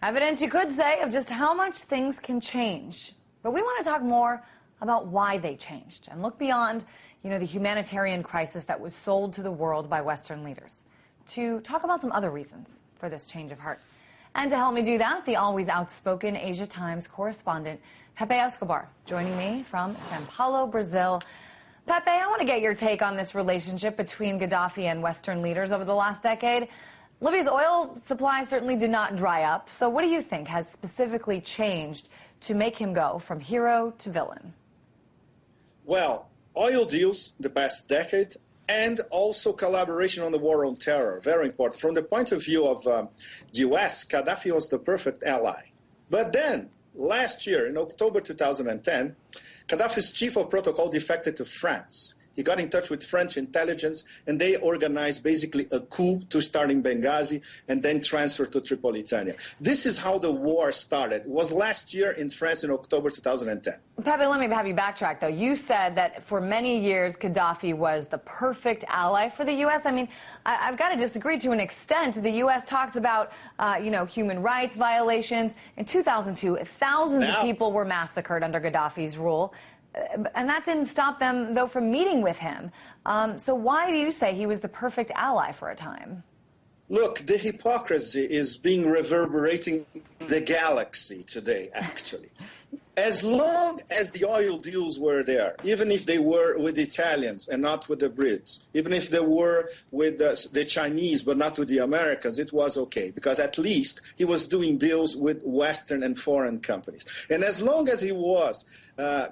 Evidence, you could say, of just how much things can change. But we want to talk more about why they changed and look beyond, the humanitarian crisis that was sold to the world by Western leaders to talk about some other reasons for this change of heart. And to help me do that, the always outspoken Asia Times correspondent, Pepe Escobar, joining me from São Paulo, Brazil. Pepe, I want to get your take on this relationship between Gaddafi and Western leaders over the last decade. Libya's oil supply certainly did not dry up. So what do you think has specifically changed to make him go from hero to villain? Well, oil deals the past decade and also collaboration on the war on terror, very important. From the point of view of the U.S., Gaddafi was the perfect ally. But then, last year, in October 2010, Gaddafi's chief of protocol defected to France. He got in touch with French intelligence, and they organized basically a coup to start in Benghazi and then transfer to Tripolitania. This is how the war started. It was last year in France in October 2010. Pepe, let me have you backtrack, though. You said that for many years, Gaddafi was the perfect ally for the U.S. I mean, I've got to disagree to an extent. The U.S. talks about, human rights violations. In 2002, thousands of people were massacred under Gaddafi's rule. And that didn't stop them, though, from meeting with him. So why do you say he was the perfect ally for a time? Look, the hypocrisy is being reverberating the galaxy today, actually. As long as the oil deals were there, even if they were with the Italians and not with the Brits, even if they were with the Chinese but not with the Americans, it was okay, because at least he was doing deals with Western and foreign companies. And as long as he was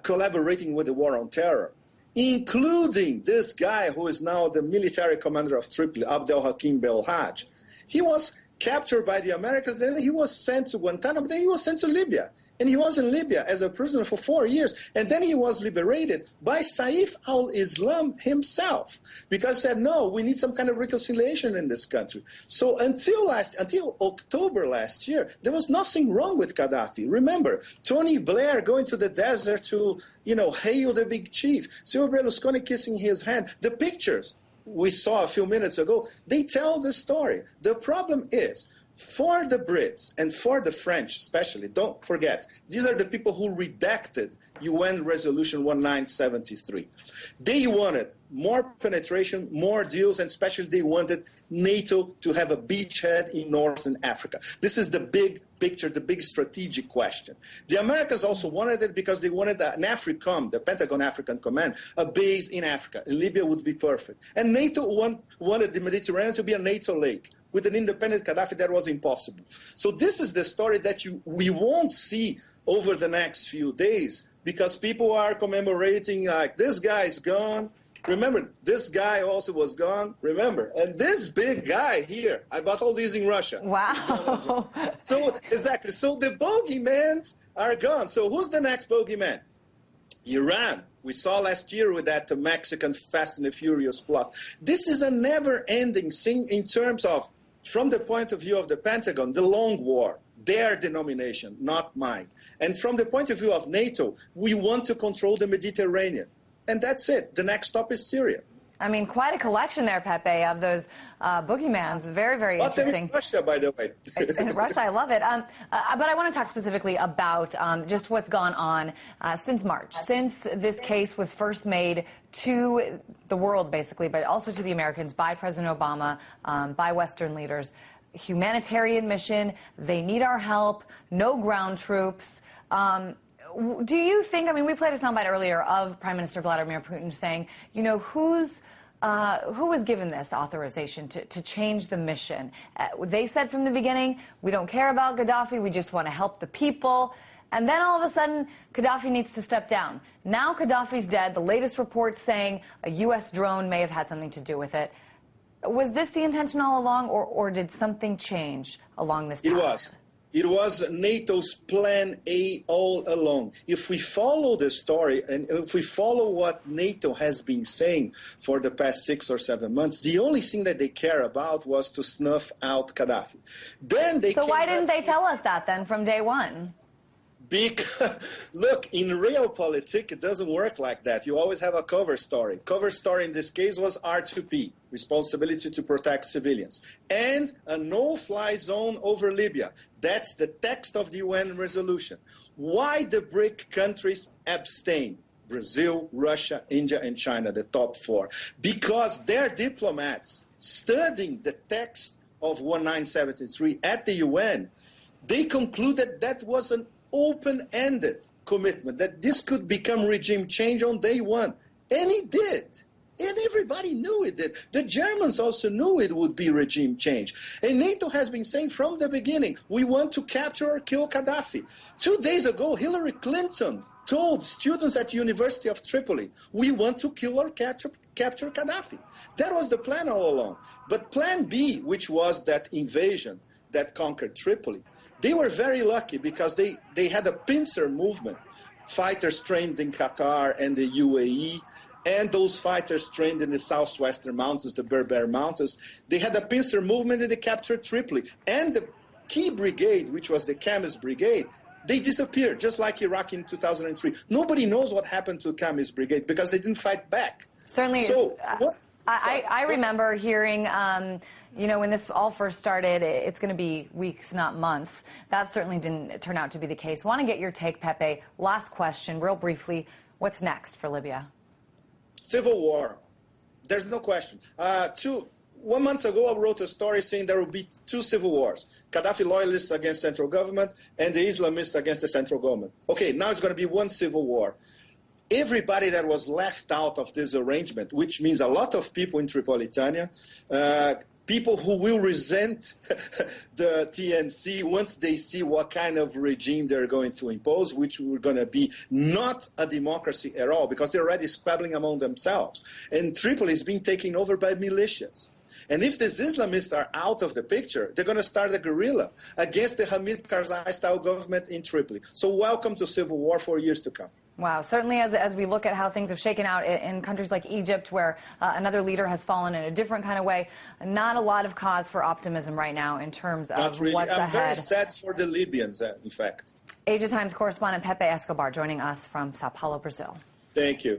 collaborating with the war on terror, including this guy who is now the military commander of Tripoli, Abdel Hakim Belhaj, he was captured by the Americans, then he was sent to Guantanamo, then he was sent to Libya. And he was in Libya as a prisoner for 4 years. And then he was liberated by Saif al-Islam himself, because he said, no, we need some kind of reconciliation in this country. So until October last year, there was nothing wrong with Gaddafi. Remember, Tony Blair going to the desert to, hail the big chief. Silvio Berlusconi kissing his hand. The pictures we saw a few minutes ago, they tell the story. The problem is, for the Brits and for the French especially, don't forget, these are the people who redacted UN Resolution 1973. They wanted more penetration, more deals, and especially they wanted NATO to have a beachhead in Northern Africa. This is the big picture, the big strategic question. The Americans also wanted it because they wanted an AFRICOM, the Pentagon African Command, a base in Africa. Libya would be perfect. And NATO wanted the Mediterranean to be a NATO lake. With an independent Gaddafi, that was impossible. So this is the story that we won't see over the next few days, because people are commemorating, like, this guy's gone. Remember, this guy also was gone. Remember, and this big guy here, I bought all these in Russia. Wow. So, exactly. So the bogeymans are gone. So who's the next bogeyman? Iran. We saw last year with that Mexican Fast and the Furious plot. This is a never-ending thing in terms of, from the point of view of the Pentagon, the long war, their denomination, not mine. And from the point of view of NATO, we want to control the Mediterranean. And that's it. The next stop is Syria. I mean, quite a collection there, Pepe, of those boogeymans. Very, very interesting. In Russia, by the way. In Russia, I love it. But I want to talk specifically about just what's gone on since March, since this case was first made to the world, basically, but also to the Americans by President Obama, by Western leaders. Humanitarian mission, they need our help, no ground troops. Do you think, I mean, we played a soundbite earlier of Prime Minister Vladimir Putin saying, who was given this authorization to change the mission? They said from the beginning, we don't care about Gaddafi, we just want to help the people. And then all of a sudden, Gaddafi needs to step down. Now Gaddafi's dead. The latest reports saying a U.S. drone may have had something to do with it. Was this the intention all along, or did something change along this path? It was NATO's plan A all along. If we follow the story and if we follow what NATO has been saying for the past 6 or 7 months, the only thing that they care about was to snuff out Gaddafi. Then they So why didn't they tell us that then from day one? Because, look, in realpolitik, it doesn't work like that. You always have a cover story. Cover story in this case was R2P, responsibility to protect civilians, and a no-fly zone over Libya. That's the text of the UN resolution. Why the BRIC countries abstain? Brazil, Russia, India, and China, the top four. Because their diplomats, studying the text of 1973 at the UN, they concluded that was an open-ended commitment, that this could become regime change on day one. And it did. And everybody knew it did. The Germans also knew it would be regime change. And NATO has been saying from the beginning, we want to capture or kill Gaddafi. 2 days ago, Hillary Clinton told students at the University of Tripoli, we want to kill or capture Gaddafi. That was the plan all along. But plan B, which was that invasion that conquered Tripoli, they were very lucky because they had a pincer movement, fighters trained in Qatar and the UAE, and those fighters trained in the southwestern mountains, the Berber Mountains. They had a pincer movement and they captured Tripoli. And the key brigade, which was the Kamis Brigade, they disappeared, just like Iraq in 2003. Nobody knows what happened to Kamis Brigade because they didn't fight back. Certainly. So, I remember hearing, you know, when this all first started, it's going to be weeks, not months. That certainly didn't turn out to be the case. Want to get your take, Pepe. Last question, real briefly. What's next for Libya? Civil war. There's no question. 1 month ago, I wrote a story saying there will be 2 civil wars. Gaddafi loyalists against central government and the Islamists against the central government. Okay, now it's going to be 1 civil war. Everybody that was left out of this arrangement, which means a lot of people in Tripolitania, people who will resent the TNC once they see what kind of regime they're going to impose, which will going to be not a democracy at all, because they're already squabbling among themselves. And Tripoli is being taken over by militias. And if these Islamists are out of the picture, they're going to start a guerrilla against the Hamid Karzai-style government in Tripoli. So welcome to civil war for years to come. Wow. Certainly, as we look at how things have shaken out in countries like Egypt, where another leader has fallen in a different kind of way, not a lot of cause for optimism right now in terms of really. what's ahead. I'm very sad for the Libyans, in fact. Adsian Times correspondent Pepe Escobar joining us from Sao Paulo, Brazil. Thank you.